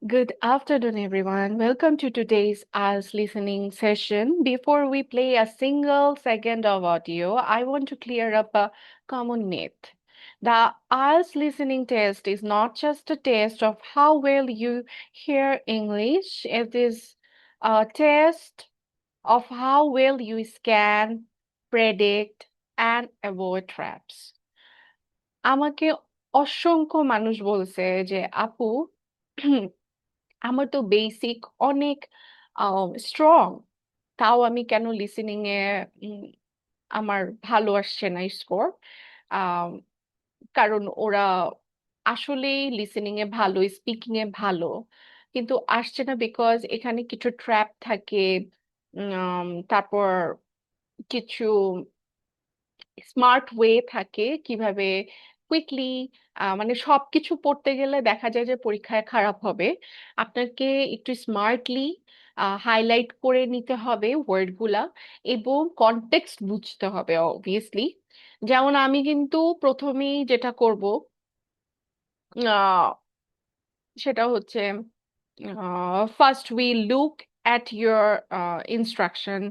Good afternoon, everyone. Welcome to today's IELTS listening session. Before we play a single second of audio, I want to clear up a common myth. The IELTS listening test is not just a test of how well you hear English, it is a test of how well you scan, predict, and avoid traps. আমাকে অসংখ্য মানুষ বলছে যে আপু আমার তো basic অনেক strong, তাও আমি কেন লিসেনিং এ উম, আমার ভালো আসছে না স্কোর। কারণ ওরা আসলেই লিসেনিং এ ভালো, স্পিকিং এ ভালো, কিন্তু আসছে না বিকজ এখানে কিছু ট্র্যাপ থাকে। তারপর কিছু স্মার্ট ওয়ে থাকে কিভাবে কুইকলি, মানে সবকিছু পড়তে গেলে দেখা যায় যে পরীক্ষায় খারাপ হবে। আপনাকে একটু স্মার্টলি হাইলাইট করে নিতে হবে ওয়ার্ডগুলা, এবং কনটেক্সট বুঝতে হবে অবভিয়াসলি। যেমন আমি কিন্তু প্রথমেই যেটা করব সেটা হচ্ছে, first we look at your instruction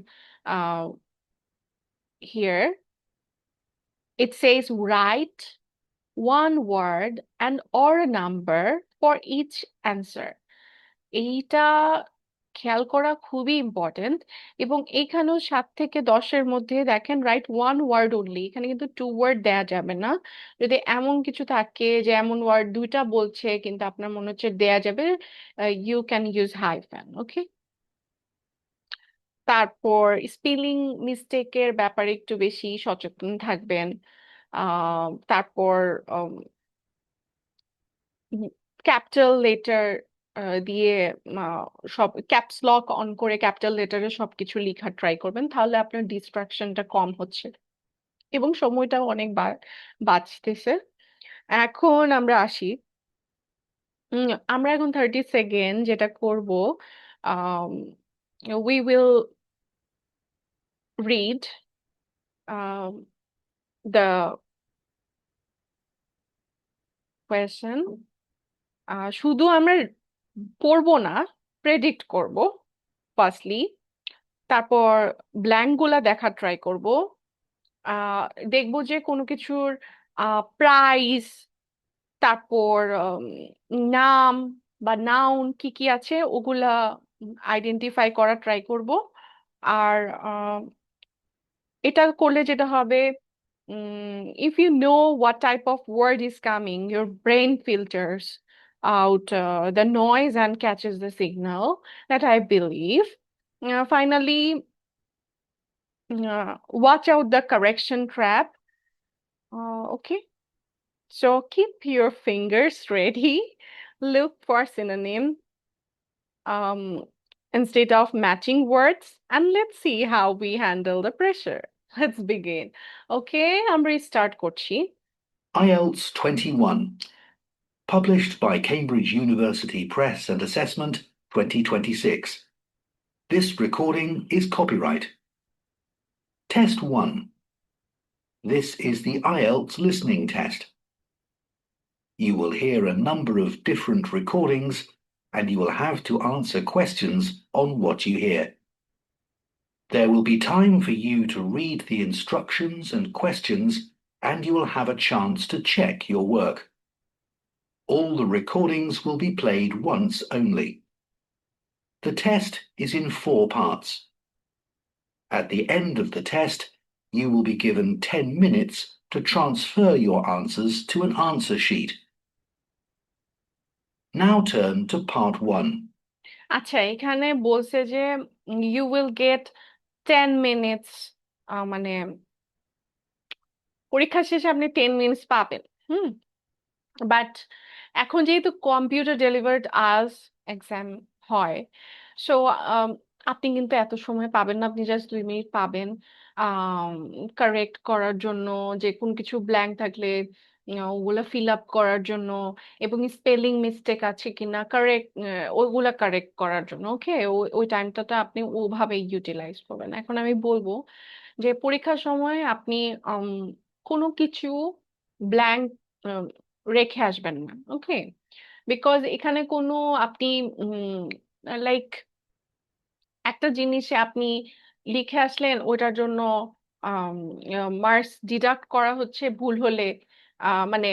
here. It says write one word and or a number for each answer. এইটা খেয়াল করা খুবই ইম্পর্টেন্ট। এবং এখানেও 7 থেকে 10-এর মধ্যে দেখেন রাইট ওয়ান ওয়ার্ড অনলি, এখানে কিন্তু টু ওয়ার্ড দেয়া যাবে না। যদি এমন কিছু থাকে যে এমন ওয়ার্ড দুইটা বলছে কিন্তু আপনার মনে হচ্ছে দেয়া যাবে, ইউ ক্যান ইউজ হাইফেন, ওকে। তারপর স্পেলিং মিস্টেকের ব্যাপারে একটু বেশি সচেতন থাকবেন। তারপর ক্যাপিটাল লেটার দিয়ে সব ক্যাপস লক অন করে ক্যাপিটাল লেটারে সবকিছু লেখার ট্রাই করবেন, তাহলে আপনার ডিস্ট্রাকশনটা কম হচ্ছে এবং সময়টাও অনেক বাঁচতেছে। এখন আমরা আসি, আমরা এখন 30 সেকেন্ড যেটা করব, we will read the question. শুধু আমরা পড়বো না, প্রেডিক্ট করব ফার্স্টলি। তারপর ব্ল্যাঙ্ক গুলা দেখার ট্রাই করব। আহ দেখবো যে কোনো কিছুর প্রাইস, তারপর নাম বা নাউন কি কি আছে ওগুলা আইডেন্টিফাই করা ট্রাই করব। আর এটা করলে যেটা হবে, if you know what type of word is coming, your brain filters out the noise and catches the signal, that I believe. Finally, watch out the correction trap. Okay, so keep your fingers ready. Look for synonym um, instead of matching words, and let's see how we handle the pressure. Let's begin. Okay, আমরা start করছি। IELTS 21, published by Cambridge University Press and Assessment 2026. This recording is copyright. Test 1. This is the IELTS listening test. You will hear a number of different recordings and you will have to answer questions on what you hear. There will be time for you to read the instructions and questions and you will have a chance to check your work. All the recordings will be played once only. The test is in 4 parts. At the end of the test, you will be given 10 minutes to transfer your answers to an answer sheet. Now turn to part 1. আচ্ছা, এখানে বলছে যে you will get 10 minutes, মানে পরীক্ষা শেষে আপনি 10 minutes পাবেন। But এখন যেহেতু কম্পিউটার ডেলিভার্ড আজ এক্সাম হয়, সো আপনি কিন্তু এত সময় পাবেন না, আপনি জাস্ট 2 মিনিট পাবেন কারেক্ট করার জন্য, যে কোন কিছু ব্ল্যাঙ্ক থাকলে ওগুলা ফিল আপ করার জন্য, এবং স্পেলিং মিস্টেক আছে কিনা কারেক্ট ওইগুলা কারেক্ট করার জন্য। ওকে, ওই টাইমটা আপনি ওভাবে ইউটিলাইজ করবেন। এখন আমি বলবো যে পরীক্ষার সময় আপনি উম, কোনো কিছু ব্ল্যাঙ্ক রেখে আসবেন না, ওকে। বিকজ এখানে কোনো আপনি লাইক একটা জিনিসে আপনি লিখে আসলেন ওটার জন্য মার্কস ডিডাক্ট করা হচ্ছে ভুল হলে মানে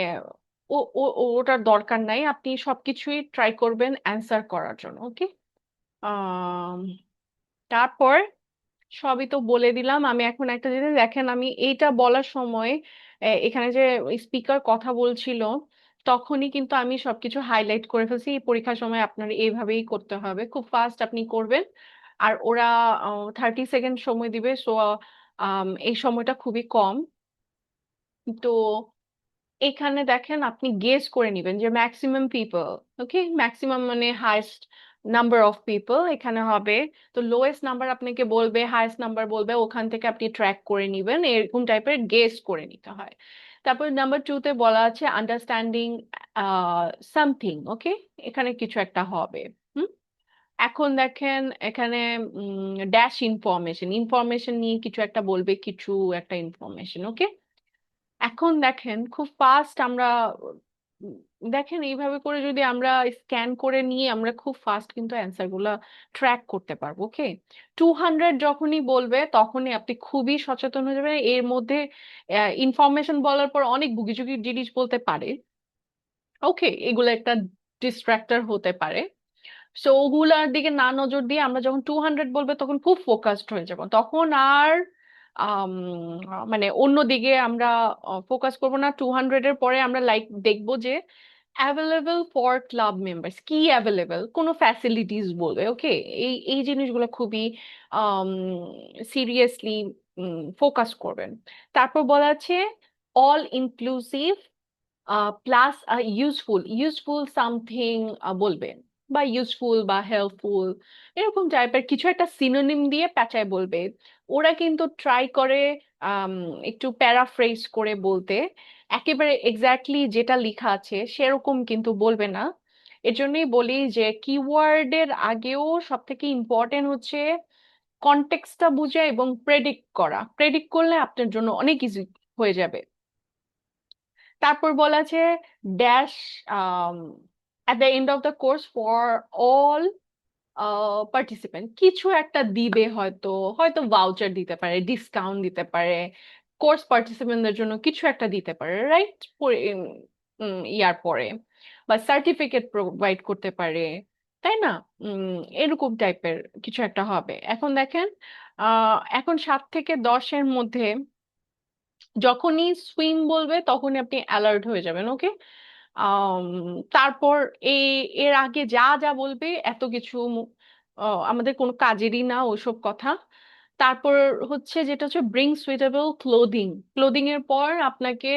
ওটার দরকার নাই, আপনি সবকিছুই ট্রাই করবেন অ্যান্সার করার জন্য। ওকে, তারপর সবই তো বলে দিলাম। আমি এখন একটা জিনিস দেখেন, আমি এইটা বলার সময় এখানে যে স্পিকার কথা বলছিল তখনই কিন্তু আমি সবকিছু হাইলাইট করে ফেলছি। এই পরীক্ষার সময় আপনার এইভাবেই করতে হবে, খুব ফাস্ট আপনি করবেন। আর ওরা 30 সেকেন্ড সময় দিবে, সো এই সময়টা খুবই কম। তো এখানে দেখেন আপনি গেস করে নেবেন যে ম্যাক্সিমাম পিপল, ওকে, ম্যাক্সিমাম মানে হাইস্ট নাম্বার অফ পিপল এখানে হবে। তো লোয়েস্ট নাম্বার আপনাকে বলবে, হাইয়েস্ট নাম্বার বলবে, ওখান থেকে আপনি ট্র্যাক করে নেবেন, এরকম টাইপের গেস করে নিতে হয়। তারপর নাম্বার 2-তে বলা আছে আন্ডারস্ট্যান্ডিং সামথিং, ওকে, এখানে কিছু একটা হবে। হুম, এখন দেখেন এখানে ড্যাশ ইনফরমেশন, ইনফরমেশন নিয়ে কিছু একটা বলবে, কিছু একটা ইনফরমেশন। ওকে, এখন দেখেন খুব ফাস্ট আমরা উম, দেখেন এইভাবে করে যদি আমরা স্ক্যান করে নিয়ে আমরা খুব ফাস্ট কিন্তু অ্যান্সার গুলা ট্র্যাক করতে পারবো। ওকে, 200 যখনই বলবে তখনই আপনি খুবই সচেতন হয়ে যাবেন। এর মধ্যে ইনফরমেশন বলার পর অনেক বুকিঝুকি জিনিস বলতে পারে। ওকে, এগুলো একটা ডিস্ট্রাক্টর হতে পারে। সো ওগুলার দিকে না নজর দিয়ে আমরা যখন 200 বলবে তখন খুব ফোকাসড হয়ে যাব, তখন আর আম, মানে অন্য দিকে আমরা ফোকাস করব না। 200-এর পরে আমরা লাইক দেখবো যে অ্যাভেলেবল ফর ক্লাব মেম্বার্স, কি অ্যাভেলেবল, কোনো ফ্যাসিলিটিস বলবে। ওকে, এই এই জিনিসগুলো খুবই সিরিয়াসলি ফোকাস করবেন। তারপর বলা আছে all inclusive plus useful, useful something বলবেন, বা ইউজফুল বা হেল্পফুল, এরকম টাইপের কিছু একটা সিনোনিম দিয়ে পেঁচায় বলবে। ওরা কিন্তু ট্রাই করে আম, একটু প্যারাফ্রেজ করে বলতে, একেবারে এক্স্যাক্টলি যেটা লেখা আছে সেরকম কিন্তু বলবে না। এর জন্যই বলি যে কিওয়ার্ডের আগেও সব থেকে ইম্পর্টেন্ট হচ্ছে কনটেক্সটটা বোঝা এবং প্রেডিক্ট করা। প্রেডিক্ট করলে আপনার জন্য অনেক ইজি হয়ে যাবে। তারপর বলা আছে dash at the end of the course for all participant, কিছু একটা দিবে, হয়তো হয়তো ভাউচার দিতে পারে, ডিসকাউন্ট দিতে পারে, কোর্স পার্টিসিপেন্টদের জন্য কিছু একটা দিতে পারে, রাইট? ইয়ার পরে বা সার্টিফিকেট প্রোভাইড করতে পারে, তাই না? এরকম টাইপের কিছু একটা হবে। এখন দেখেন এখন 7 থেকে 10-এর মধ্যে যখনই সুইম বলবে তখনই আপনি অ্যালার্ট হয়ে যাবেন। ওকে, আম, তারপর এর আগে যা যা বলবে এত কিছু আমাদের কোনো কাজেরই না ওসব কথা। তারপর হচ্ছে যেটা হচ্ছে ব্রিং সুইটেবল ক্লোদিং, ক্লোদিং এর পর আপনাকে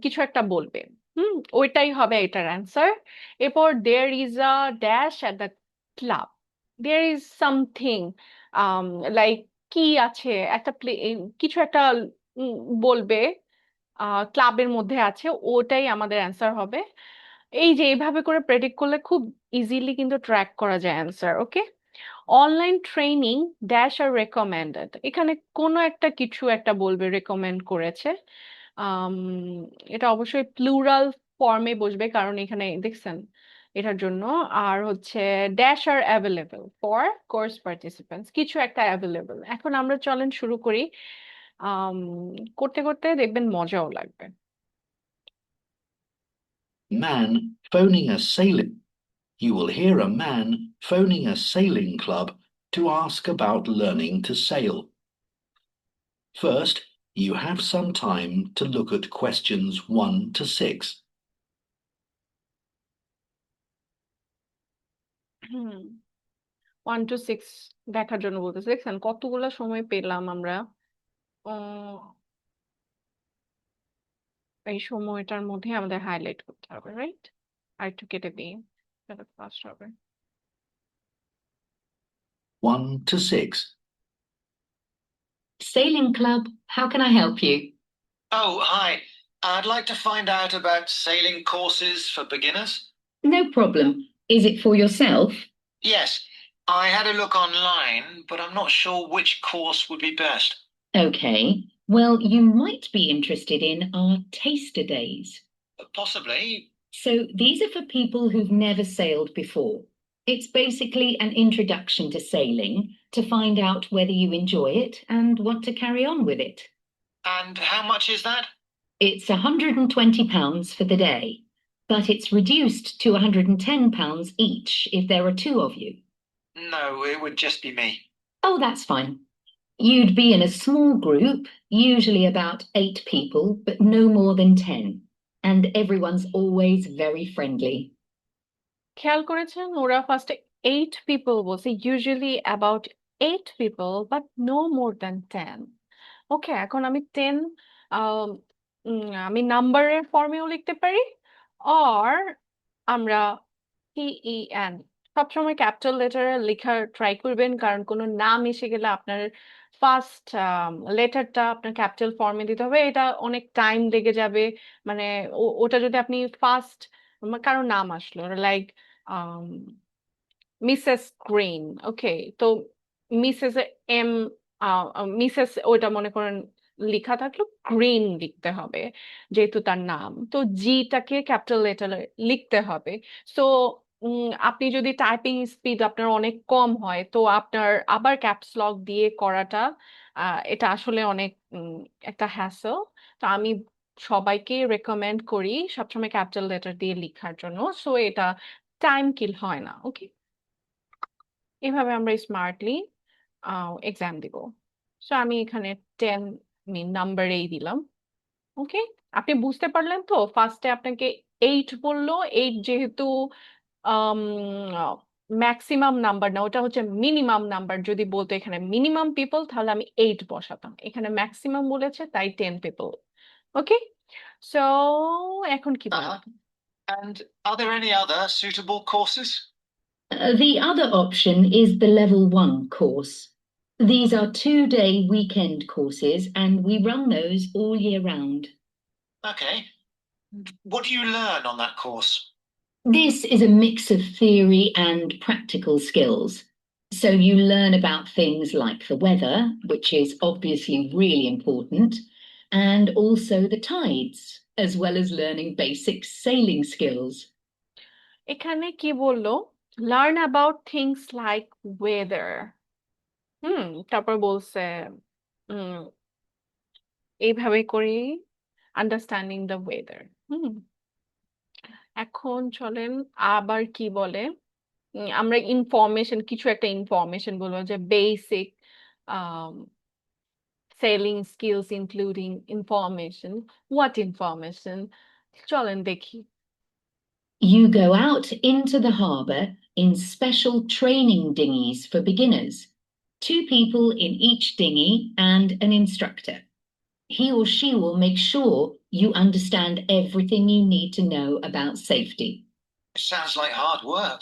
কিছু একটা বলবে। ওইটাই হবে এটার অ্যান্সার। এরপর there is a dash at the club, there is something, like কি আছে একটা কিছু একটা উম, বলবে ক্লাবের মধ্যে আছে, ওটাই আমাদের অ্যান্সার হবে। এই যে এইভাবে করে প্রেডিক্ট করলে খুব ইজিলি কিন্তু ট্র্যাক করা যায় অ্যান্সার। ওকে, অনলাইন ট্রেনিং ড্যাশ আর রেকমেন্ডেড, এখানে কোনো একটা কিছু একটা বলবে রেকমেন্ড করেছে। আম, এটা অবশ্যই প্লুরাল ফর্মে বসবে কারণ এখানে দেখছেন এটার জন্য। আর হচ্ছে dash R available for course participants, কিছু একটা অ্যাভেলেবল। এখন আমরা চলেন শুরু করি, আম, করতে করতে দেখবেন মজাও লাগবে। Man phoning a sailing. You will hear a man phoning a sailing club to ask about learning to sail. First, you have some time to look at questions 1 to 6. 1 to 6 দেখার জন্য বলতেছে, দেখছেন কতগুলো সময় পেলাম আমরা। উম, এই সময়টার মধ্যে আমাদের হাইলাইট করতে হবে, রাইট? আর একটু কেটে দিই, তাহলে ফাস্ট হবে। 1 to 6. Sailing Club, how can I help you? Oh, hi. I'd like to find out about sailing courses for beginners. No problem. Is it for yourself? Yes, I had a look online, but I'm not sure which course would be best. Okay. Well, you might be interested in our taster days. Possibly. So these are for people who've never sailed before. It's basically an introduction to sailing to find out whether you enjoy it and want to carry on with it. And how much is that? It's £120 for the day, but it's reduced to £110 each if there are two of you. No, it would just be me. Oh, that's fine. You'd be in a small group, usually about 8 people, but no more than 10. And everyone's always very friendly. খেয়াল করেছেন ওরা ফার্স্টে 8 people বলছে, usually about 8 people but no more than 10. ওকে, এখন আমি 10 আম, আমি নাম্বারের ফর্মেও লিখতে পারি, or আমরা TEN সবসময় ক্যাপিটাল লেটারে লেখার ট্রাই করবেন, কারণ কোনো নাম এসে গেলে আপনার ফার্স্ট লেটারটা আপনার ক্যাপিটাল ফর্মে দিতে হবে। এটা অনেক টাইম লেগে যাবে, মানে ওটা যদি আপনি ফার্স্ট কারো নাম আসলো লাইক মিসেস গ্রিন, ওকে, তো মিসেস এম, মিসেস ওইটা মনে করেন লেখা থাকলো, গ্রিন লিখতে হবে যেহেতু তার নাম, তো জিটাকে ক্যাপিটাল লেটারে লিখতে হবে। সো আপনি যদি টাইপিং স্পিড আপনার অনেক কম হয়, তো আপনার আবার ক্যাপস লক দিয়ে করাটা এটা আসলে অনেক একটা হ্যাসেল। তো আমি সবাইকে রেকমেন্ড করি সবসময় ক্যাপিটাল লেটার দিয়ে লেখার জন্য, সো এটা টাইম কিল হয় না। ওকে, এভাবে আমরা স্মার্টলি এক্সাম দিব। সো আমি এখানে 10 নাম্বারেই দিলাম। ওকে, আপনি বুঝতে পারলেন তো? ফার্স্টে আপনাকে 8 বললো, 8 যেহেতু ম্যাক্সিমাম নাম্বার না, ওটা হচ্ছে মিনিমাম নাম্বার। যদি বলতো এখানে মিনিমাম পিপল, তাহলে আমি 8 বসাতাম। এখানে ম্যাক্সিমাম বলেছে, তাই 10 পিপল। ওকে, সো এখন কি বলেন? And are there any other suitable courses? The other option is the Level 1 course. These are 2-day weekend courses, and we run those all year round. Okay. What do you learn on that course? This is a mix of theory and practical skills. So you learn about things like the weather, which is obviously really important, and also the tides, as well as learning basic sailing skills. এখানে কি বললো? Learn about things like weather. তারপর বলছে এইভাবে করি understanding the weather. এখন চলেন আবার কি বলে, আমরা ইনফরমেশন, কিছু একটা ইনফরমেশন বলবো, যে basic sailing skills including information. What information? চলেন দেখি। You go out into the harbour in special training dinghies for beginners, 2 people in each dinghy and an instructor. He or she will make sure you understand everything you need to know about safety. Sounds like hard work.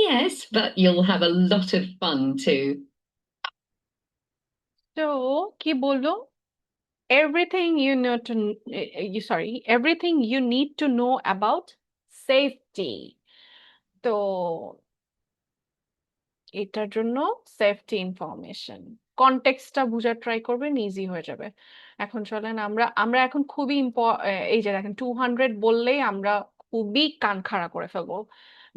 Yes, but you'll have a lot of fun too. তো কি বললো? Everything you know to everything you need to know about safety. তো এটার জন্য safety information কনটেক্সটটা বুঝার try করবেন, easy হয়ে যাবে। এখন চলেন আমরা আমরা এখন খুবই এই যে দেখেন 200 বললেই আমরা খুবই কান খাড়া করে ফেলবো,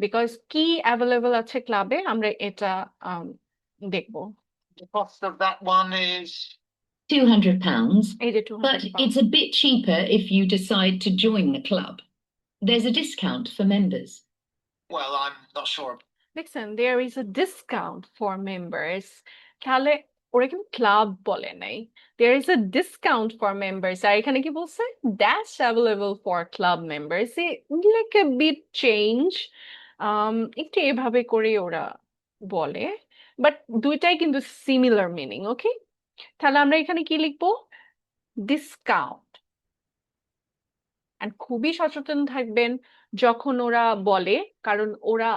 বিকজ কি অ্যাভেলেবল আছে ক্লাবে আমরা এটা দেখবো। The cost of that one is £200, এই যে but 200 it's a bit cheaper if you decide to join the club. There's a discount for members. well, I'm not sure. দেখছেন, there is a discount for members, তাহলে ওরা কিন্তু club বলে নাই, there is a discount for members, আর এখানে কি বলছে? That's available for club members. like a bit change, একটু এভাবে করে ওরা বলে, বাট দুইটাই কিন্তু সিমিলার মিনিং। ওকে, তাহলে আমরা এখানে কি লিখবো? ডিসকাউন্ট। এন্ড খুবই সচেতন থাকবেন যখন ওরা বলে, কারণ ওরা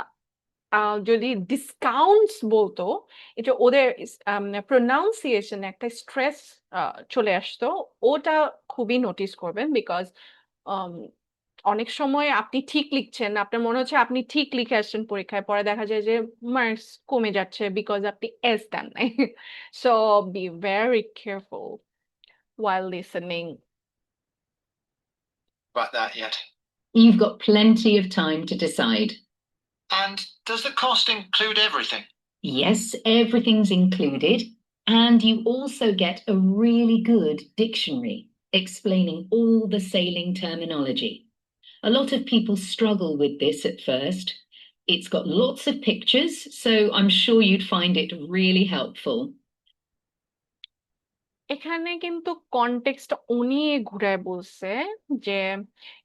যদি ডিসকাউন্টস বলতো, এটা ওদের প্রোনাউন্সিয়েশন একটা স্ট্রেস চলে আসতো, ওটা খুবই নোটিস করবেন। বিকজ অনেক সময় আপনি ঠিক লিখছেন, আপনার মনে হচ্ছে আপনি ঠিক লিখে আসছেন পরীক্ষায়, পরে দেখা যায় যে মার্কস কমে যাচ্ছে বিকজ আপনি এস দেন নাই। So be very careful while listening. About that yet. You've got plenty of time to decide. And does the cost include everything? Yes, everything's included, and you also get a really good dictionary explaining all the sailing terminology. A lot of people struggle with this at first. It's got lots of pictures, so I'm sure you'd find it really helpful. এখানে কিন্তু context উনিয়ে ঘুরায় বলছে যে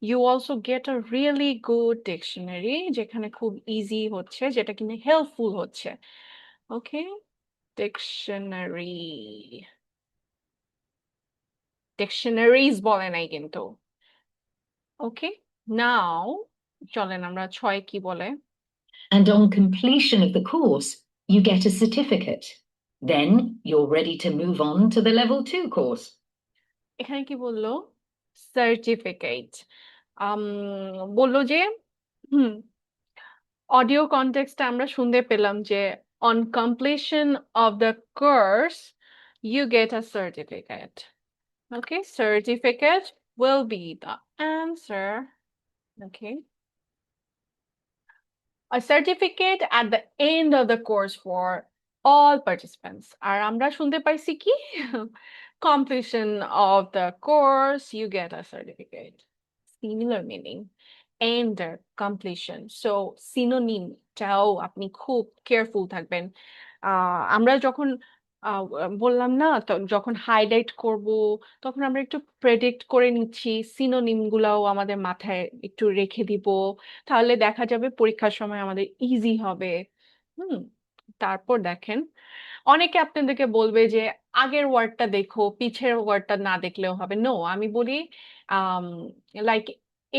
you also get a really good dictionary, যেখানে খুব easy হচ্ছে, যেটা কিনা হেল্পফুল হচ্ছে। ওকে, ডিকশনারি, ডিকশনারিজ বলে নাই কিন্তু। ওকে, নাও চলেন আমরা 6 কি বলে। And on completion of the course, you get a certificate. Then you're ready to move on to the level 2 course. এখানে কি বললো? সার্টিফিকেট। বললো যে অডিও কনটেক্সটে আমরা শুনতে পেলাম যে on completion of the course you get a certificate. Okay, certificate will be the answer. Okay, a certificate at the end of the course for all participants. আর আমরা শুনতে পাইছি কি completion of the course you get a certificate. Similar meaning. And completion. So synonym টাও আপনি খুব careful থাকবেন। আমরা যখন বললাম না, যখন হাইলাইট করব তখন আমরা একটু প্রেডিক্ট করে নিচ্ছি, সিনোনিম গুলাও আমাদের মাথায় একটু রেখে দিব, তাহলে দেখা যাবে পরীক্ষার সময় আমাদের ইজি হবে। হুম, তারপর দেখেন অনেকে আপনাদেরকে বলবে যে আগের ওয়ার্ডটা দেখো, পিছের ওয়ার্ডটা না দেখলেও হবে। নো, আমি বলি লাইক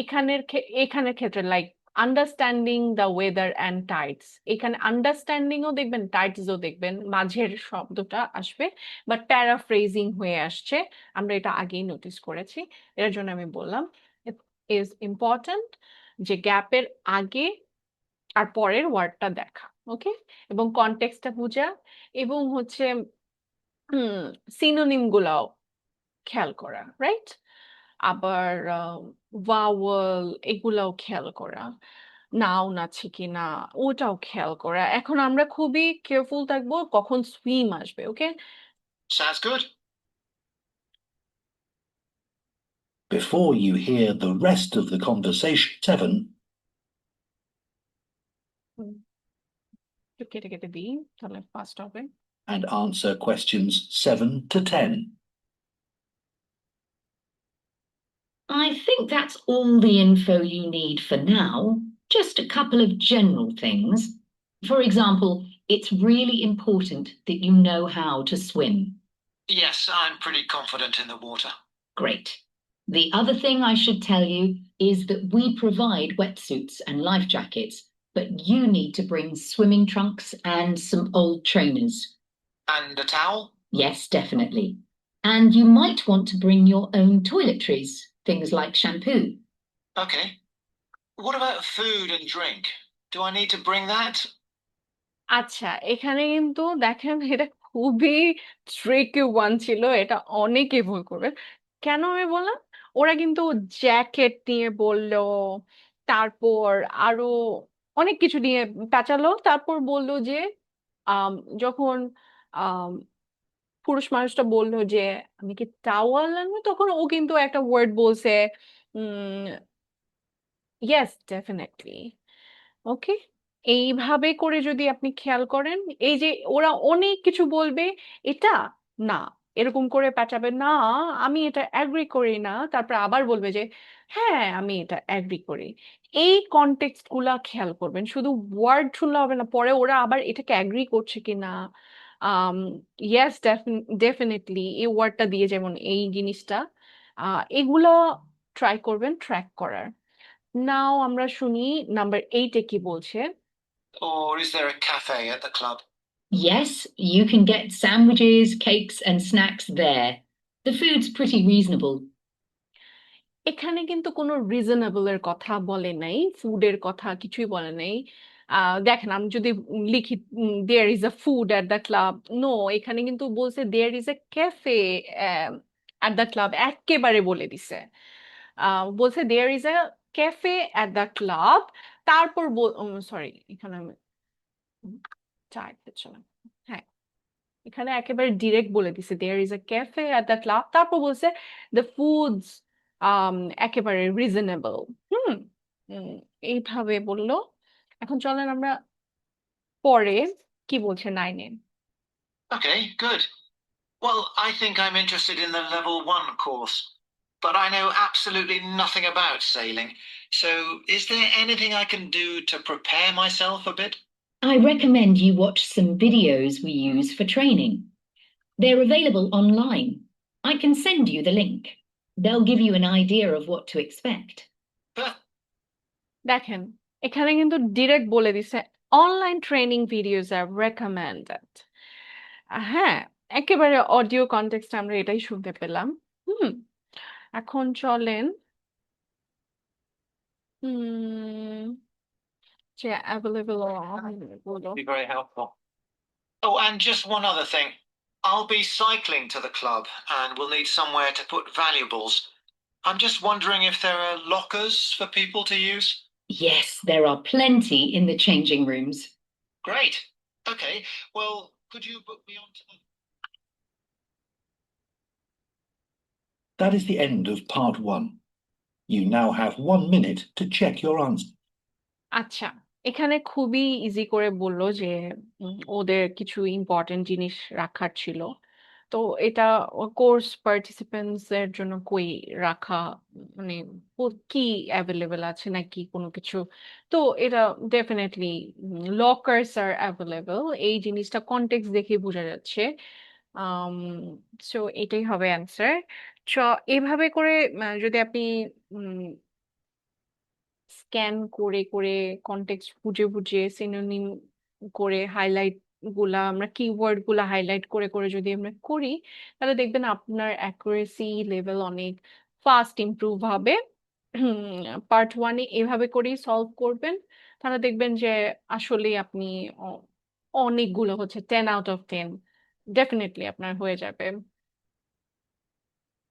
এখানের ক্ষেত্রে like understanding the weather and Tides, এখানে আন্ডারস্ট্যান্ডিংও দেখবেন, টাইডসও দেখবেন, মাঝের শব্দটা আসবে, বাট প্যারাফ্রেজিং হয়ে আসছে। আমরা এটা আগেই নোটিস করেছি, এর জন্য আমি বললাম ইট ইজ ইম্পর্ট্যান্ট যে গ্যাপের আগে আর পরের ওয়ার্ডটা দেখা। ওকে, এবং কনটেক্সটটা বোঝা, এবং হচ্ছে সিনোনিম গুলাও খেয়াল করা, রাইট? আবার ভাওয়াল এগুলাও খেয়াল করা, নাউন আছে কিনা ওটাও খেয়াল করা। এখন আমরা খুবই কেয়ারফুল থাকবো কখন সুইম আসবে। ওকে, Sounds good. Before you hear the rest of the conversation, 7, একটু কেটে কেটে দিই তাহলে ফাস্ট হবে। and answer questions 7 to 10. I think that's all the info you need for now. Just a couple of general things. For example, it's really important that you know how to swim. Yes, I'm pretty confident in the water. Great. The other thing I should tell you is that we provide wetsuits and life jackets, but you need to bring swimming trunks and some old trainers. And a towel? Yes, definitely. And you might want to bring your own toiletries, things like shampoo. Okay. What about food and drink? Do I need to bring that? আচ্ছা, এখানে কিন্তু দেখেন এটা খুবই tricky one ছিল, এটা অনেকে ভুল করবে। কেন আমি বললাম? ওরা কিন্তু জ্যাকেট নিয়ে বললো, তারপর আরো অনেক কিছু নিয়ে পেঁচালো, তারপর বললো যে আম, যখন আম, পুরুষ মানুষটা বললো যে আমি কি টাওয়াল আনবো, তখন ও কিন্তু একটা ওয়ার্ড বলছে, ইয়েস ডেফিনেটলি। ওকে, এইভাবে করে যদি আপনি খেয়াল করেন, এই যে ওরা অনেক কিছু বলবে, এটা না, এরকম করে পেঁচাবে না, আমি এটা অ্যাগ্রি করি না, তারপর আবার বলবে যে হ্যাঁ আমি এটা অ্যাগ্রি করি। এই কনটেক্সট গুলা খেয়াল করবেন, শুধু ওয়ার্ড শুনলে হবে না, পরে ওরা আবার এটাকে অ্যাগ্রি করছে কিনা, ইয়েস ডেফিনেটলি এই ওয়ার্ডটা দিয়ে, যেমন এই জিনিসটা, এগুলা ট্রাই করবেন ট্র্যাক করার। নাও আমরা শুনি নাম্বার 8-এ কি বলছে। Or is there a cafe at the club? Yes, you can get sandwiches, cakes, and snacks there. The food's pretty reasonable. এখানে কিন্তু কোনো রিজনেবল এর কথা বলে নাই, ফুডের কথা কিছুই বলে নাই। দেখেন আমি যদি লিখি there is a food at the club, no, এখানে কিন্তু বলছে there is a cafe at the club, একেবারে বলে দিছে। বলছে there is a cafe at the club, তারপর সরি এখানে আমি চাইতে চলেন, হ্যাঁ এখানে একেবারে ডিরেক্ট বলে দিছে there is a cafe at the club, তারপর বলছে দ্য ফুডস একেবারে রিজনেবল। হুম উম, এইভাবে বললো। এখন চলেন আমরা পরে কি বলছে 9-এ। Okay, good. Well, I think I'm interested in the level one course, but I know absolutely nothing about sailing. So, is there anything I can do to prepare myself a bit? I recommend you watch some videos we use for training. They're available online. I can send you the link. They'll give you an idea of what to expect. But দেখেন এখানে কিন্তু direct বলে দিছে online training videos আর recommended. হ্যাঁ, একেবারে audio context আমরা এটাই শুনতে পেলাম। হুম এখন চলেন হুম যে অ্যাভেলেবল বলো। be very helpful. Oh, and just one other thing. I'll be cycling to the club and we'll need somewhere to put valuables. I'm just wondering if there are lockers for people to use. Yes, there are plenty in the changing rooms. Great. Okay. Well, could you book me onto the That is the end of part 1. You now have 1 minute to check your answer. আচ্ছা, এখানে খুবই easy করে বললো যে ওদের কিছু important জিনিস রাখার ছিল। তো এটা কোর্স পার্টিসিপেন্টস এর জন্য কই রাখা, মানে কি অ্যাভেলেবেল আছে নাকি কোনো কিছু। তো এটা ডেফিনেটলি লকার্স আর অ্যাভেলেবেল, এই জিনিসটা কনটেক্সট দেখে বোঝা যাচ্ছে। আম সো এটাই হবে অ্যান্সার। চ এভাবে করে যদি আপনি স্ক্যান করে করে কনটেক্সট বুঝে বুঝে সিনোনিম করে হাইলাইট গুলা আমরা কিওয়ার্ড গুলা হাইলাইট করে করে যদি আমরা করি, তাহলে দেখবেন আপনার অ্যাকুরেসি লেভেল অনেক ফাস্ট ইমপ্রুভ হবে। পার্ট 1-এ এভাবে করেই সলভ করবেন, তাহলে দেখবেন যে আসলে আপনি অনেকগুলো হচ্ছে 10 out of 10 ডেফিনেটলি আপনার হয়ে যাবে।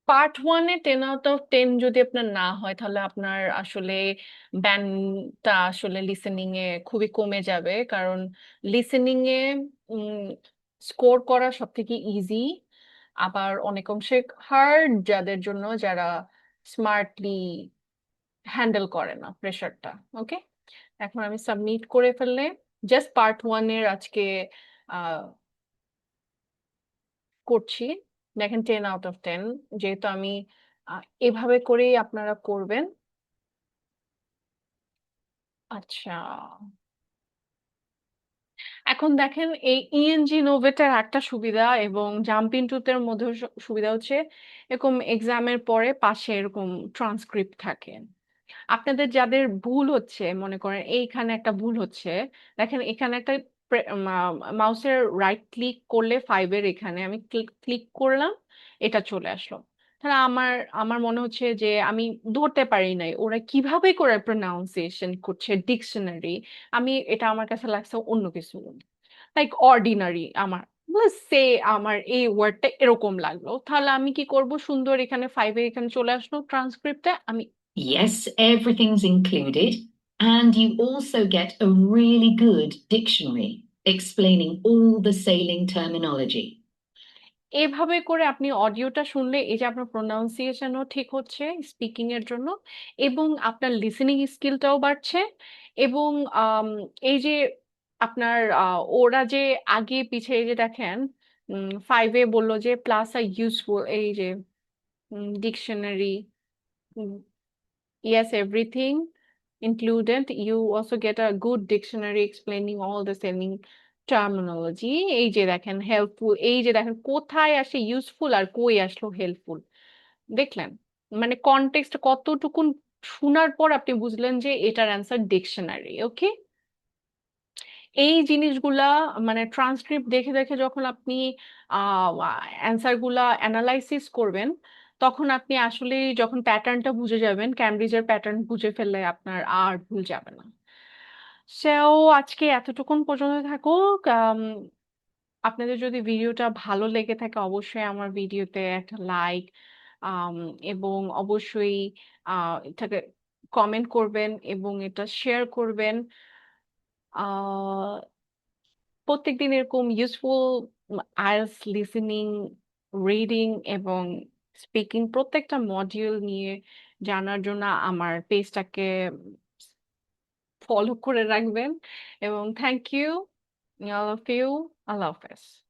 পার্ট 1-এ 10 out of 10 যদি আপনার না হয়, তাহলে আপনার আসলে ব্যান্ডটা আসলে লিসেনিং এ খুবই কমে যাবে, কারণ লিসেনিং এ স্কোর করা সব থেকে ইজি, আবার অনেক অংশে হার্ড যাদের জন্য, যারা স্মার্টলি হ্যান্ডেল করে না প্রেশারটা। ওকে, এখন আমি সাবমিট করে ফেললে জাস্ট পার্ট 1-এর আজকে আহ করছি। দেখেন 10 out of 10, যেহেতু আমি এভাবে করেই আপনারা করবেন। আচ্ছা, এখন দেখেন এই ইএনজি নোভেটার একটা সুবিধা এবং জাম্প ইনটুতের মধ্যে সুবিধা হচ্ছে এরকম এক্সামের পরে পাশে এরকম ট্রান্সক্রিপ্ট থাকে। আপনাদের যাদের ভুল হচ্ছে, মনে করেন এইখানে একটা ভুল হচ্ছে, দেখেন এখানে একটা মাউসের রাইট ক্লিক করলে 5-এর এখানে আমি ক্লিক করলাম, এটা চলে আসলো। তাহলে আমার আমার মনে হচ্ছে যে আমি ধরতে পারি নাই ওরা কিভাবে করে প্রনাউন্সিয়েশন করছে ডিকশনারি। আমি এটা আমার কাছে লাগছে অন্য কিছু, লাইক অর্ডিনারি। সে আমার এই ওয়ার্ডটা এরকম লাগলো, তাহলে আমি কি করব, সুন্দর এখানে 5-এ এখানে চলে আসলো ট্রান্সক্রিপ্টে আমি। Yes, everything's included, and you also get a really good dictionary explaining all the sailing terminology. এভাবে করে আপনি অডিওটা শুনলে এই যে আপনার প্রোনাউন্সিয়েশনও ঠিক হচ্ছে স্পিকিং এর জন্য, এবং আপনার লিসেনিং স্কিলটাও বাড়ছে, এবং এই যে আপনার ওরা যে আগে পিছিয়ে যে দেখেন 5-এ বললো যে প্লাস আর ইউজফুল, এই যে dictionary, yes everything included, you also get a good dictionary explaining all the sailing terminology, এই যে দেখেন হেল্পফুল, এই যে দেখেন কোথায় আসে ইউজফুল আর কই আসলো হেল্পফুল। দেখলেন মানে কনটেক্সট কতটুকুন শোনার পর আপনি বুঝলেন যে এটার অ্যান্সার ডিকশনারি। ওকে, এই জিনিসগুলা মানে ট্রান্সক্রিপ্ট দেখে দেখে যখন আপনি অ্যান্সার গুলা অ্যানালাইসিস করবেন, তখন আপনি আসলে যখন প্যাটার্নটা বুঝে যাবেন, ক্যামব্রিজের প্যাটার্ন বুঝে ফেললে আপনার আর ভুল যাবে না। সেও আজকে এতটুকুন পর্যন্ত থাকুক। আপনাদের যদি ভিডিওটা ভালো লেগে থাকে, অবশ্যই আমার ভিডিওতে একটা লাইক এবং অবশ্যই এটাকে কমেন্ট করবেন এবং এটা শেয়ার করবেন। প্রত্যেকদিন এরকম ইউজফুল আইএলটিএস লিসেনিং, রিডিং এবং স্পিকিং প্রত্যেকটা মডিউল নিয়ে জানার জন্য আমার পেজটাকে ফলো করে রাখবেন এবং thank you all of you. আল্লাহ হাফেজ।